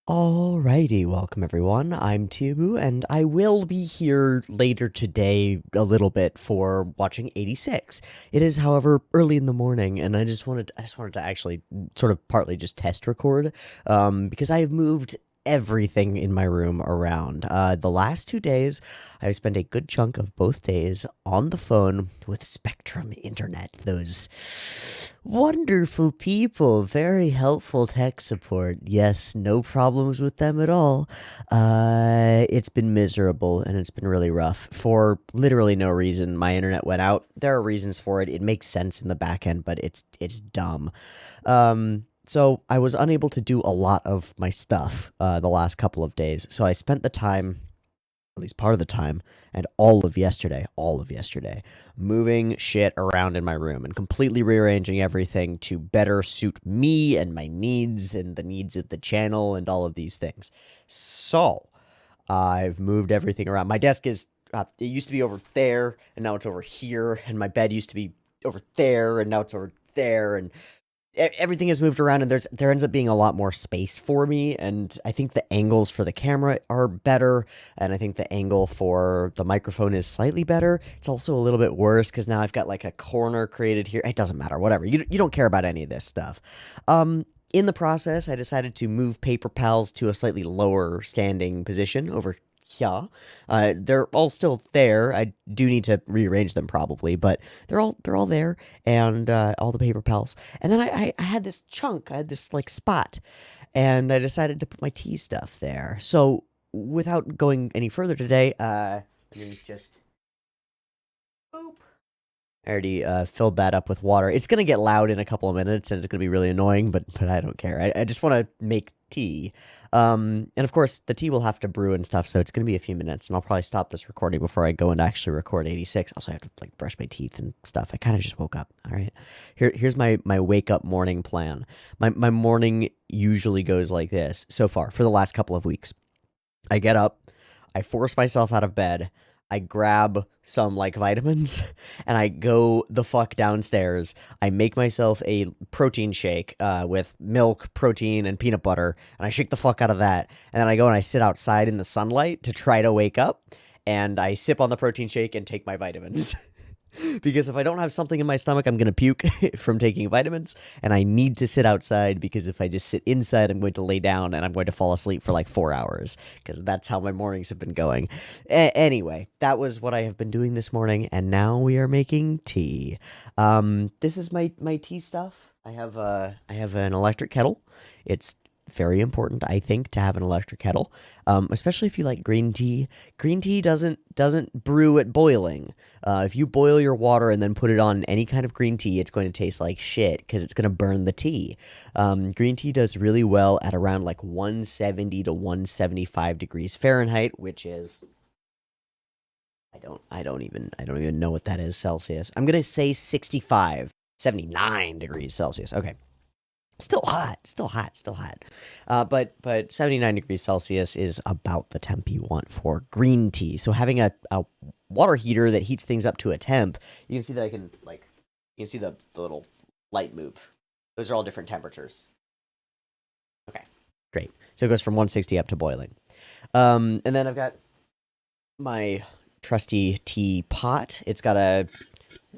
Alrighty, welcome everyone. I'm Tiabu, and I will be here later today a little bit for watching 86. It is, however, early in the morning, and I just wanted to actually sort of partly just test record, because I have moved everything in my room around. The last 2 days, I've spent a good chunk of both days on the phone with Spectrum Internet. Those wonderful people, very helpful tech support. Yes, no problems with them at all. It's been miserable and it's been really rough for literally no reason. My internet went out. There are reasons for it. It makes sense in the back end, but it's dumb. So I was unable to do a lot of my stuff the last couple of days. So I spent the time, at least part of the time, and all of yesterday, moving shit around in my room and completely rearranging everything to better suit me and my needs and the needs of the channel and all of these things. So I've moved everything around. My desk is, it used to be over there, and now it's over here, and my bed used to be over there, and now it's over there, and everything has moved around, and there ends up being a lot more space for me, and I think the angles for the camera are better, and I think the angle for the microphone is slightly better. It's also a little bit worse because now I've got like a corner created here. It doesn't matter, whatever. You don't care about any of this stuff. In the process, I decided to move Paper Pals to a slightly lower standing position over here. They're all still there. I do need to rearrange them probably, but they're all there, and all the Paper Pals. And then I had this chunk. I had this like spot, and I decided to put my tea stuff there. So without going any further today, let me just boop. I already filled that up with water. It's gonna get loud in a couple of minutes, and it's gonna be really annoying. But I don't care. I just want to make tea, and of course the tea will have to brew and stuff. So it's gonna be a few minutes, and I'll probably stop this recording before I go and actually record 86. Also, I have to like brush my teeth and stuff. I kind of just woke up. All right, here's my wake up morning plan. My morning usually goes like this so far for the last couple of weeks. I get up, I force myself out of bed, I grab some like vitamins, and I go the fuck downstairs. I make myself a protein shake with milk, protein, and peanut butter, and I shake the fuck out of that. And then I go and I sit outside in the sunlight to try to wake up, and I sip on the protein shake and take my vitamins. Because if I don't have something in my stomach, I'm going to puke from taking vitamins, and I need to sit outside because if I just sit inside, I'm going to lay down and I'm going to fall asleep for like 4 hours because that's how my mornings have been going. Anyway, that was what I have been doing this morning, and now we are making tea. This is my tea stuff. I have an electric kettle. It's very important, I think, to have an electric kettle, especially if you like green tea. Green tea doesn't brew at boiling. If you boil your water and then put it on any kind of green tea, it's going to taste like shit because it's going to burn the tea. Green tea does really well at around like 170 to 175 degrees Fahrenheit, which is I don't even know what that is Celsius. I'm gonna say 65, 79 degrees Celsius. Okay. Still hot, still hot, still hot. But 79 degrees Celsius is about the temp you want for green tea. So having a water heater that heats things up to a temp, you can see that I can like you can see the little light move. Those are all different temperatures. Okay, great. So it goes from 160 up to boiling. And then I've got my trusty tea pot. It's got a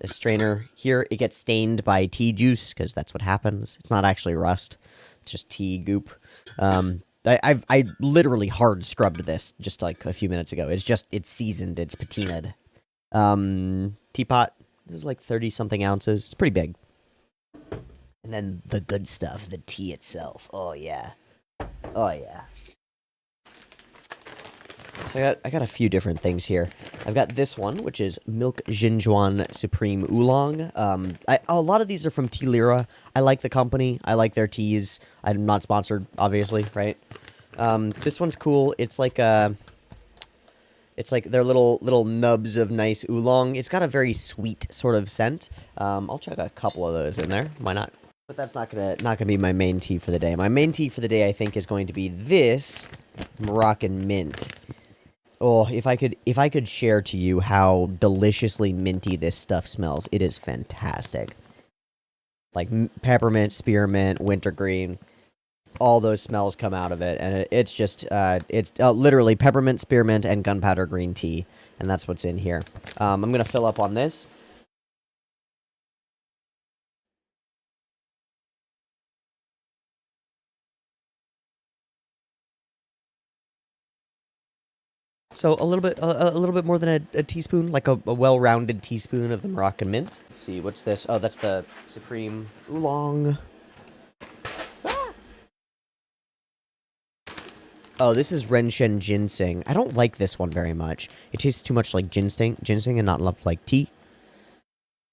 strainer here. It gets stained by tea juice because that's what happens. It's not actually rust; it's just tea goop. I literally hard scrubbed this just like a few minutes ago. It's seasoned. It's patinaed. Teapot is like 30 something ounces. It's pretty big. And then the good stuff, the tea itself. Oh yeah, oh yeah. So I got a few different things here. I've got this one, which is Milk Jinjuan Supreme Oolong. A lot of these are from Tea Lira. I like the company. I like their teas. I'm not sponsored, obviously, right? This one's cool. It's like their little nubs of nice oolong. It's got a very sweet sort of scent. I'll chuck a couple of those in there. Why not? But that's not gonna be my main tea for the day. My main tea for the day, I think, is going to be this Moroccan mint. Oh, if I could share to you how deliciously minty this stuff smells, it is fantastic. Like peppermint, spearmint, wintergreen. all those smells come out of it, and it's just it's literally peppermint, spearmint, and gunpowder green tea, and that's what's in here. I'm gonna fill up on this. So a little bit more than a teaspoon, like a well-rounded teaspoon of the Moroccan mint. Let's see, what's this? Oh, that's the Supreme Oolong. Oh, this is Renshen Ginseng. I don't like this one very much. It tastes too much like ginseng and not enough like tea.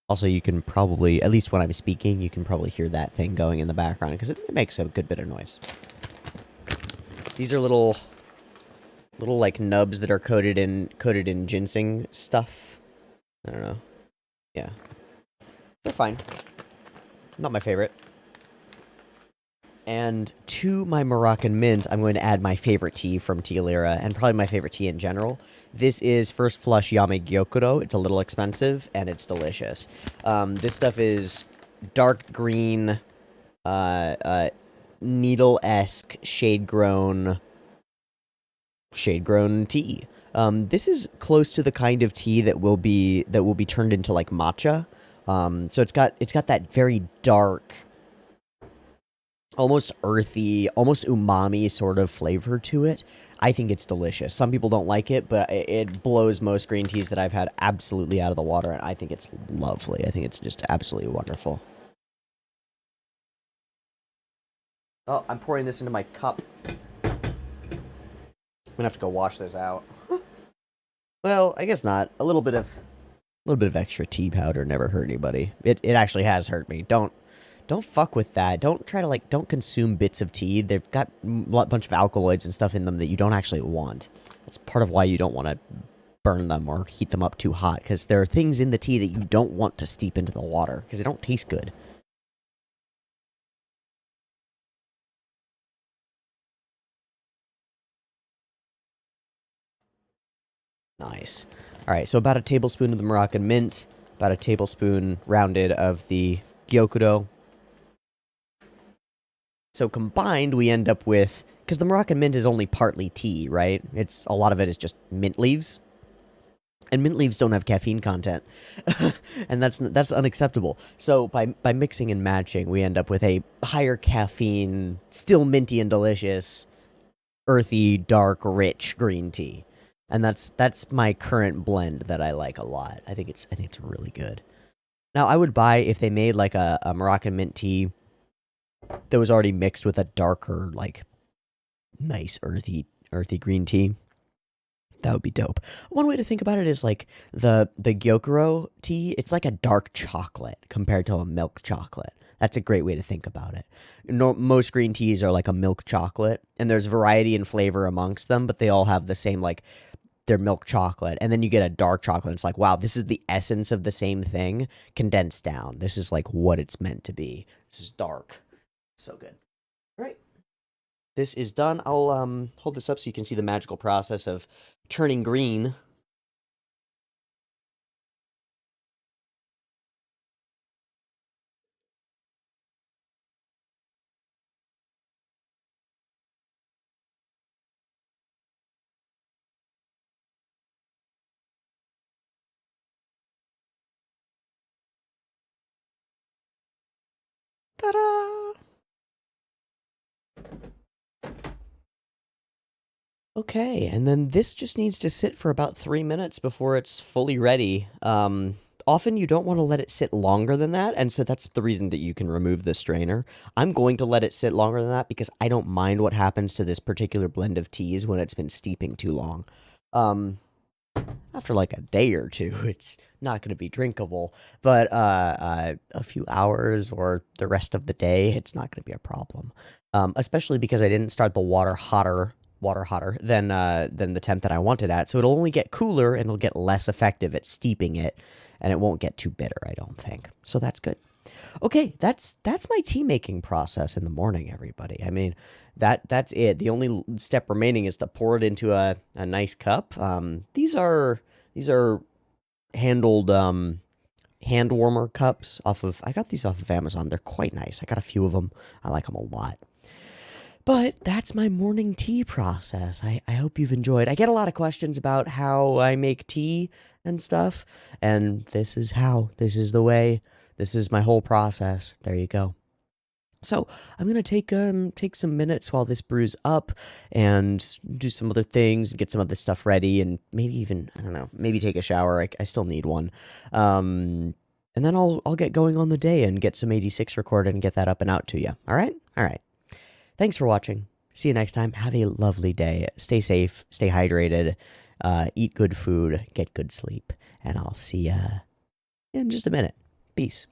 Also, you can probably, at least when I'm speaking, you can probably hear that thing going in the background because it makes a good bit of noise. These are little like nubs that are coated in ginseng stuff. I don't know. Yeah. They're fine. Not my favorite. And to my Moroccan mint, I'm going to add my favorite tea from Tea Lira, and probably my favorite tea in general. This is First Flush Yame Gyokuro. It's a little expensive, and it's delicious. This stuff is dark green, needle-esque, shade-grown tea. This is close to the kind of tea that will be turned into like matcha. So it's got that very dark, almost earthy, almost umami sort of flavor to it. I think it's delicious. Some people don't like it, but it blows most green teas that I've had absolutely out of the water, and I think it's lovely. I think it's just absolutely wonderful. Oh, I'm pouring this into my cup. I'm gonna have to go wash this out. Well, I guess not. A little bit of extra tea powder never hurt anybody. It actually has hurt me. Don't fuck with that. Don't try to, like, don't consume bits of tea. They've got a bunch of alkaloids and stuff in them that you don't actually want. That's part of why you don't want to burn them or heat them up too hot, because there are things in the tea that you don't want to steep into the water, because they don't taste good. Nice. All right, so about a tablespoon of the Moroccan mint, about a tablespoon rounded of the gyokuro. So combined, we end up with, because the Moroccan mint is only partly tea, right? A lot of it is just mint leaves, and mint leaves don't have caffeine content, and that's unacceptable. So by mixing and matching, we end up with a higher caffeine, still minty and delicious, earthy, dark, rich green tea, and that's my current blend that I like a lot. I think it's really good. Now, I would buy, if they made like a Moroccan mint tea that was already mixed with a darker, like, nice earthy green tea. That would be dope. One way to think about it is like the gyokuro tea. It's like a dark chocolate compared to a milk chocolate. That's a great way to think about it. No, most green teas are like a milk chocolate, and there's variety in flavor amongst them, but they all have the same, like, they're milk chocolate. And then you get a dark chocolate. It's like, wow, this is the essence of the same thing condensed down. This is like what it's meant to be. This is dark. So good. All right. This is done. I'll hold this up so you can see the magical process of turning green. Ta-da! Okay, and then this just needs to sit for about 3 minutes before it's fully ready. Often you don't want to let it sit longer than that, and so that's the reason that you can remove the strainer. I'm going to let it sit longer than that because I don't mind what happens to this particular blend of teas when it's been steeping too long. Um, After like a day or two, it's not going to be drinkable, but a few hours or the rest of the day, it's not going to be a problem. Especially because I didn't start the water hotter than the temp that I wanted at, so it'll only get cooler and it'll get less effective at steeping it, and it won't get too bitter, I don't think. So that's good. Okay, that's my tea making process in the morning, everybody. I mean, that's it. The only step remaining is to pour it into a nice cup. These are handled hand warmer cups I got these off of Amazon. They're quite nice. I got a few of them. I like them a lot. But that's my morning tea process. I hope you've enjoyed. I get a lot of questions about how I make tea and stuff, and this is how. This is the way. This is my whole process. There you go. So I'm gonna take some minutes while this brews up and do some other things and get some other stuff ready and maybe even I don't know maybe take a shower. I still need one, and then I'll get going on the day and get some 86 recorded and get that up and out to you. All right. Thanks for watching. See you next time. Have a lovely day. Stay safe. Stay hydrated. Eat good food. Get good sleep. And I'll see ya in just a minute. Peace.